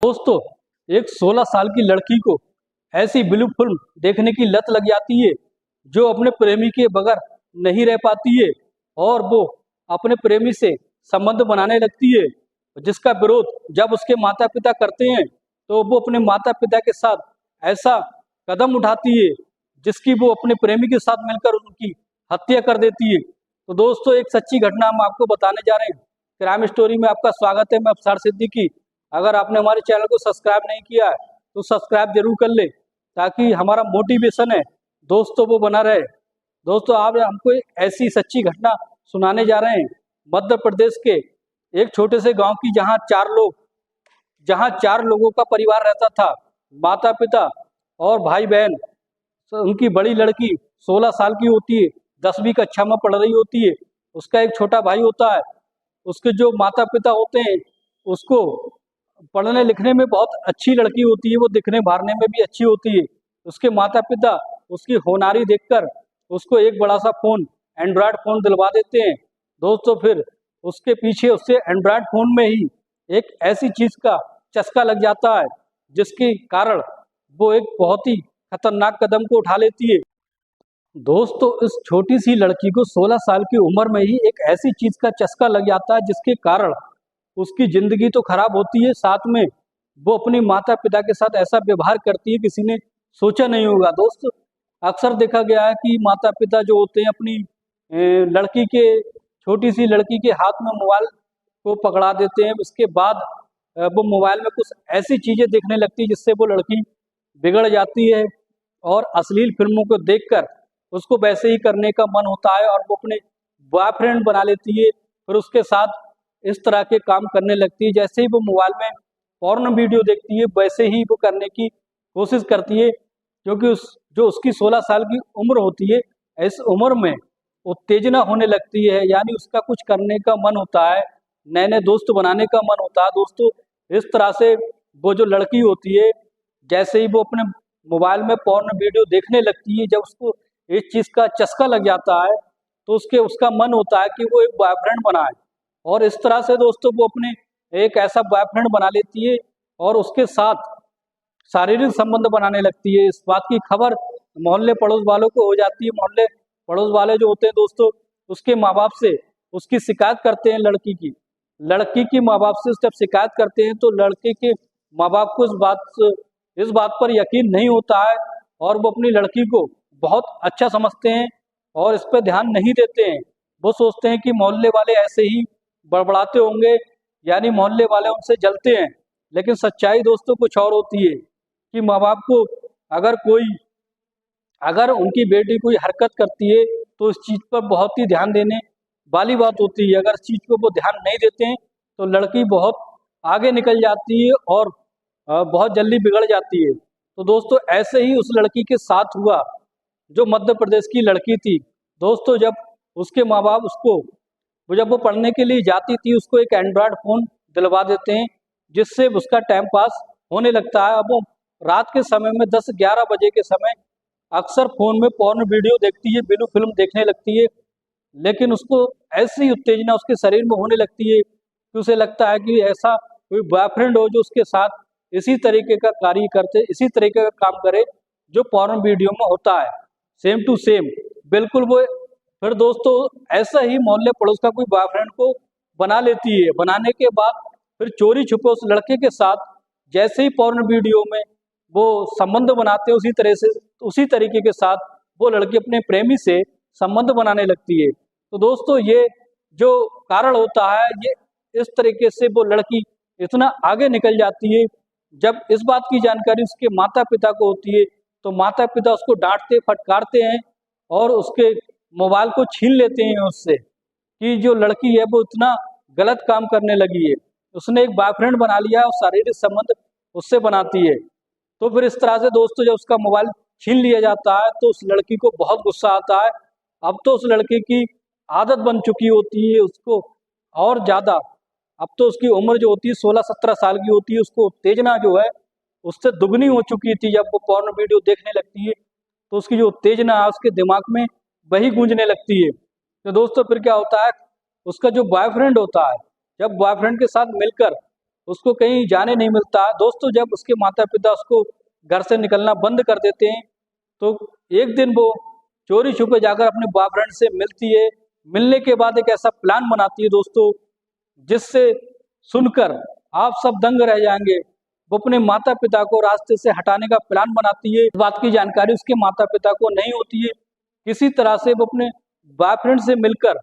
दोस्तों, एक 16 साल की लड़की को ऐसी ब्लू फिल्म देखने की लत लग जाती है जो अपने प्रेमी के बगैर नहीं रह पाती है और वो अपने प्रेमी से संबंध बनाने लगती है, जिसका विरोध जब उसके माता पिता करते हैं तो वो अपने माता पिता के साथ ऐसा कदम उठाती है जिसकी वो अपने प्रेमी के साथ मिलकर उनकी हत्या कर देती है। तो दोस्तों, एक सच्ची घटना हम आपको बताने जा रहे हैं। क्राइम स्टोरी में आपका स्वागत है। मैं अफसर सिद्दीकी। अगर आपने हमारे चैनल को सब्सक्राइब नहीं किया है तो सब्सक्राइब जरूर कर ले, ताकि हमारा मोटिवेशन है दोस्तों वो बना रहे। दोस्तों, आप हमको एक ऐसी सच्ची घटना सुनाने जा रहे हैं मध्य प्रदेश के एक छोटे से गांव की, जहां चार लोगों का परिवार रहता था। माता पिता और भाई बहन। तो उनकी बड़ी लड़की 16 साल की होती है, 10वीं कक्षा में पढ़ रही होती है। उसका एक छोटा भाई होता है। उसके जो माता पिता होते हैं उसको पढ़ने लिखने में बहुत अच्छी लड़की होती है, वो दिखने भारने में भी अच्छी होती है। उसके माता पिता उसकी होनारी देखकर उसको एक बड़ा सा फोन, एंड्रॉयड फोन दिलवा देते हैं। दोस्तों, फिर उसके पीछे उससे एंड्रॉयड फोन में ही एक ऐसी चीज का चस्का लग जाता है जिसके कारण वो एक बहुत ही खतरनाक कदम को उठा लेती है। दोस्तों, इस छोटी सी लड़की को 16 साल की उम्र में ही एक ऐसी चीज का चस्का लग जाता है जिसके कारण उसकी जिंदगी तो खराब होती है, साथ में वो अपनी माता पिता के साथ ऐसा व्यवहार करती है किसी ने सोचा नहीं होगा। दोस्तों, अक्सर देखा गया है कि माता पिता जो होते हैं अपनी लड़की के छोटी सी लड़की के हाथ में मोबाइल को पकड़ा देते हैं। उसके बाद वो मोबाइल में कुछ ऐसी चीजें देखने लगती है जिससे वो लड़की बिगड़ जाती है और अश्लील फिल्मों को देखकर उसको वैसे ही करने का मन होता है और वो अपने बॉयफ्रेंड बना लेती है। फिर उसके साथ इस तरह के काम करने लगती है। जैसे ही वो मोबाइल में पॉर्न वीडियो देखती है वैसे ही वो करने की कोशिश करती है, क्योंकि उसकी 16 साल की उम्र होती है। इस उम्र में उत्तेजना होने लगती है, यानी उसका कुछ करने का मन होता है, नए नए दोस्त बनाने का मन होता है। दोस्तों, इस तरह से वो जो लड़की होती है, जैसे ही वो अपने मोबाइल में पॉर्न वीडियो देखने लगती है, जब उसको इस चीज का चस्का लग जाता है तो उसका मन होता है कि वो एक बॉयफ्रेंड बनाए। और इस तरह से दोस्तों वो अपने एक ऐसा बॉयफ्रेंड बना लेती है और उसके साथ शारीरिक संबंध बनाने लगती है। इस बात की खबर मोहल्ले पड़ोस वालों को हो जाती है। मोहल्ले पड़ोस वाले जो होते हैं दोस्तों, उसके माँ बाप से उसकी शिकायत करते हैं। लड़की की माँ बाप से जब शिकायत करते हैं तो लड़के के माँ बाप को इस बात पर यकीन नहीं होता है और वो अपनी लड़की को बहुत अच्छा समझते हैं और इस पर ध्यान नहीं देते हैं। वो सोचते हैं कि मोहल्ले वाले ऐसे ही बड़बड़ाते होंगे, यानी मोहल्ले वाले उनसे जलते हैं। लेकिन सच्चाई दोस्तों कुछ और होती है कि माँ बाप को अगर उनकी बेटी कोई हरकत करती है तो इस चीज पर बहुत ही ध्यान देने वाली बात होती है। अगर इस चीज को वो ध्यान नहीं देते हैं तो लड़की बहुत आगे निकल जाती है और बहुत जल्दी बिगड़ जाती है। तो दोस्तों, ऐसे ही उस लड़की के साथ हुआ जो मध्य प्रदेश की लड़की थी। दोस्तों, जब उसके माँ बाप जब वो पढ़ने के लिए जाती थी, उसको एक एंड्रॉयड फोन दिलवा देते हैं जिससे उसका टाइम पास होने लगता है। अब वो रात के समय में 10-11 बजे के समय अक्सर फोन में पॉर्न वीडियो देखती है, ब्लू फिल्म देखने लगती है। लेकिन उसको ऐसी उत्तेजना उसके शरीर में होने लगती है कि उसे लगता है कि ऐसा कोई बॉयफ्रेंड हो जो उसके साथ इसी तरीके का कार्य करते, इसी तरीके का काम करे जो पॉर्न वीडियो में होता है, सेम टू सेम बिल्कुल वो। फिर दोस्तों, ऐसा ही मोहल्ले पड़ोस का कोई बॉयफ्रेंड को बना लेती है। बनाने के बाद फिर चोरी छुपे उस लड़के के साथ जैसे ही पॉर्न वीडियो में वो संबंध बनाते हैं, उसी तरीके के साथ वो लड़की अपने प्रेमी से संबंध बनाने लगती है। तो दोस्तों, ये जो कारण होता है, ये इस तरीके से वो लड़की इतना आगे निकल जाती है। जब इस बात की जानकारी उसके माता पिता को होती है तो माता पिता उसको डांटते फटकारते हैं और उसके मोबाइल को छीन लेते हैं उससे, कि जो लड़की है वो इतना गलत काम करने लगी है, उसने एक बॉयफ्रेंड बना लिया है और शारीरिक संबंध उससे बनाती है। तो फिर इस तरह से दोस्तों, जब उसका मोबाइल छीन लिया जाता है तो उस लड़की को बहुत गुस्सा आता है। अब तो उस लड़की की आदत बन चुकी होती है उसको और ज्यादा। अब तो उसकी उम्र जो होती है 16-17 साल की होती है, उसको उत्तेजना जो है उससे दुगनी हो चुकी थी। जब वो पॉर्न वीडियो देखने लगती है तो उसकी जो उत्तेजना है उसके दिमाग में वही गूंजने लगती है। तो दोस्तों, फिर क्या होता है, उसका जो बॉयफ्रेंड होता है, जब बॉयफ्रेंड के साथ मिलकर उसको कहीं जाने नहीं मिलता। दोस्तों जब उसके माता पिता उसको घर से निकलना बंद कर देते हैं तो एक दिन वो चोरी छुपे जाकर अपने बॉयफ्रेंड से मिलती है। मिलने के बाद एक ऐसा प्लान बनाती है दोस्तों, जिससे सुनकर आप सब दंग रह जाएंगे। वो अपने माता पिता को रास्ते से हटाने का प्लान बनाती है। इस बात की जानकारी उसके माता पिता को नहीं होती है। किसी तरह से वो अपने बॉयफ्रेंड से मिलकर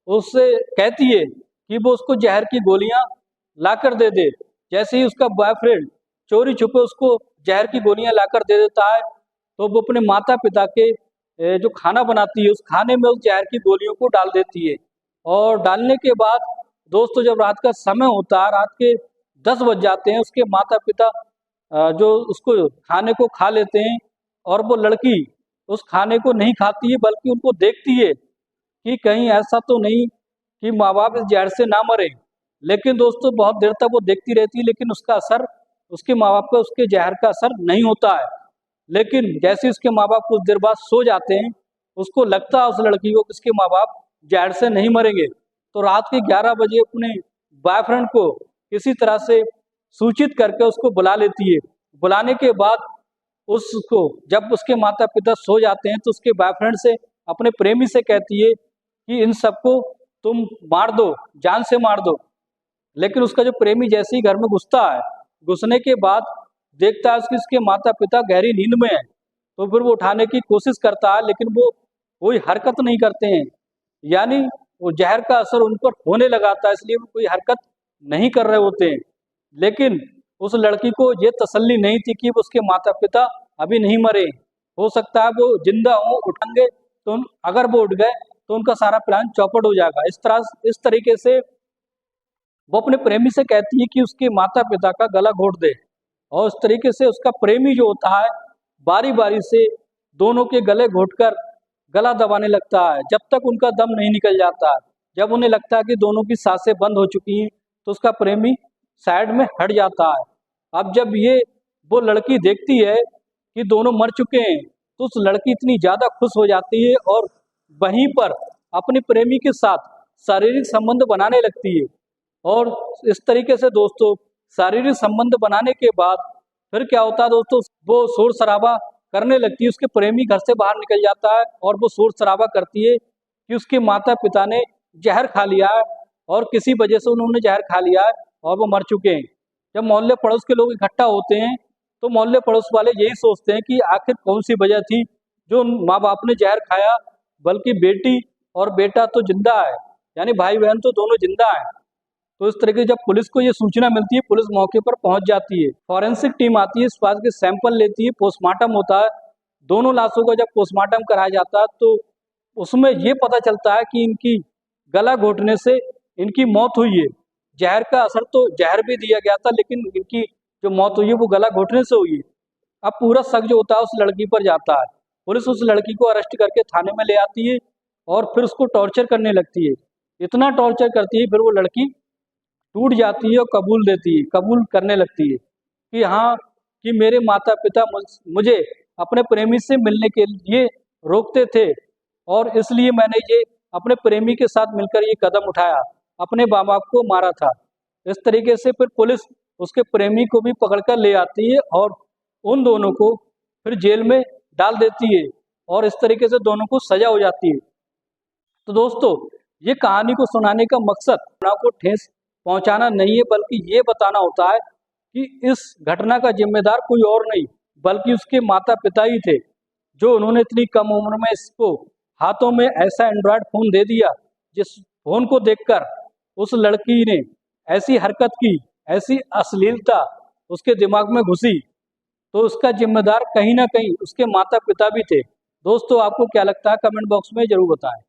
उससे कहती है कि वो उसको जहर की गोलियां लाकर दे दे। जैसे ही उसका बॉयफ्रेंड चोरी छुपे उसको जहर की गोलियां लाकर दे देता है तो वो अपने माता पिता के जो खाना बनाती है उस खाने में उस जहर की गोलियों को डाल देती है। और डालने के बाद दोस्तों जब रात का समय होता है, रात के 10 बज जाते हैं, उसके माता पिता जो उसको खाने को खा लेते हैं और वो लड़की उस खाने को नहीं खाती है बल्कि उनको देखती है कि कहीं ऐसा तो नहीं कि माँ बाप इस जहर से ना मरे। लेकिन दोस्तों बहुत देर तक वो देखती रहती है लेकिन उसका असर उसके माँ बाप का उसके जहर का असर नहीं होता है। लेकिन जैसे उसके माँ बाप कुछ देर बाद सो जाते हैं, उसको लगता है उस लड़की को कि उसके माँ बाप जहर से नहीं मरेंगे। तो रात के 11 बजे अपने बॉयफ्रेंड को किसी तरह से सूचित करके उसको बुला लेती है। बुलाने के बाद उसको जब उसके माता पिता सो जाते हैं तो उसके बॉयफ्रेंड से अपने प्रेमी से कहती है कि इन सबको तुम मार दो, जान से मार दो। लेकिन उसका जो प्रेमी जैसे ही घर में घुसता है, घुसने के बाद देखता है कि उसके माता पिता गहरी नींद में है। तो फिर वो उठाने की कोशिश करता है लेकिन वो कोई हरकत नहीं करते हैं। यानी वो जहर का असर उन पर होने लगाता है, इसलिए वो कोई हरकत नहीं कर रहे होते हैं। लेकिन उस लड़की को ये तसल्ली नहीं थी कि उसके माता पिता अभी नहीं मरे, हो सकता है वो जिंदा हो, उठेंगे तो अगर वो उठ गए तो उनका सारा प्लान चौपट हो जाएगा। इस तरीके से वो अपने प्रेमी से कहती है कि उसके माता पिता का गला घोट दे। और इस तरीके से उसका प्रेमी जो होता है बारी बारी से दोनों के गले घोटकर गला दबाने लगता है जब तक उनका दम नहीं निकल जाता है। जब उन्हें लगता है कि दोनों की सांसें बंद हो चुकी हैं तो उसका प्रेमी साइड में हट जाता है। अब जब ये वो लड़की देखती है कि दोनों मर चुके हैं तो उस लड़की इतनी ज़्यादा खुश हो जाती है और वहीं पर अपने प्रेमी के साथ शारीरिक संबंध बनाने लगती है। और इस तरीके से दोस्तों शारीरिक संबंध बनाने के बाद फिर क्या होता है दोस्तों, वो शोर शराबा करने लगती है। उसके प्रेमी घर से बाहर निकल जाता है और वो शोर शराबा करती है कि उसके माता पिता ने जहर खा लिया है और किसी वजह से उन्होंने जहर खा लिया है और वो मर चुके हैं। जब मोहल्ले पड़ोस के लोग इकट्ठा होते हैं तो मोहल्ले पड़ोस वाले यही सोचते हैं कि आखिर कौन सी वजह थी जो माँ बाप ने जहर खाया, बल्कि बेटी और बेटा तो जिंदा है, यानी भाई बहन तो दोनों जिंदा हैं। तो इस तरीके से जब पुलिस को ये सूचना मिलती है, पुलिस मौके पर पहुंच जाती है। फॉरेंसिक टीम आती है, इस बात के सैंपल लेती है, पोस्टमार्टम होता है। दोनों लाशों का जब पोस्टमार्टम कराया जाता है तो उसमें ये पता चलता है कि इनकी गला घोटने से इनकी मौत हुई है। जहर का असर तो जहर भी दिया गया था लेकिन इनकी जो मौत हुई है वो गला घोटने से हुई है। अब पूरा शक जो होता है उस लड़की पर जाता है। पुलिस उस लड़की को अरेस्ट करके थाने में ले आती है और फिर उसको टॉर्चर करने लगती है। इतना टॉर्चर करती है फिर वो लड़की टूट जाती है और कबूल करने लगती है कि हाँ, कि मेरे माता पिता मुझे अपने प्रेमी से मिलने के लिए रोकते थे और इसलिए मैंने ये अपने प्रेमी के साथ मिलकर ये कदम उठाया, अपने माँ बाप को मारा था। इस तरीके से फिर पुलिस उसके प्रेमी को भी पकड़कर ले आती है और उन दोनों को फिर जेल में डाल देती है और इस तरीके से दोनों को सजा हो जाती है। तो दोस्तों ये कहानी को सुनाने का मकसद घटना को ठेस पहुंचाना नहीं है, बल्कि ये बताना होता है कि इस घटना का जिम्मेदार कोई और नहीं बल्कि उसके माता पिता ही थे, जो उन्होंने इतनी कम उम्र में इसको हाथों में ऐसा एंड्रॉयड फोन दे दिया जिस फोन को देखकर उस लड़की ने ऐसी हरकत की, ऐसी अश्लीलता उसके दिमाग में घुसी। तो उसका जिम्मेदार कहीं ना कहीं उसके माता पिता भी थे। दोस्तों आपको क्या लगता है कमेंट बॉक्स में जरूर बताएं।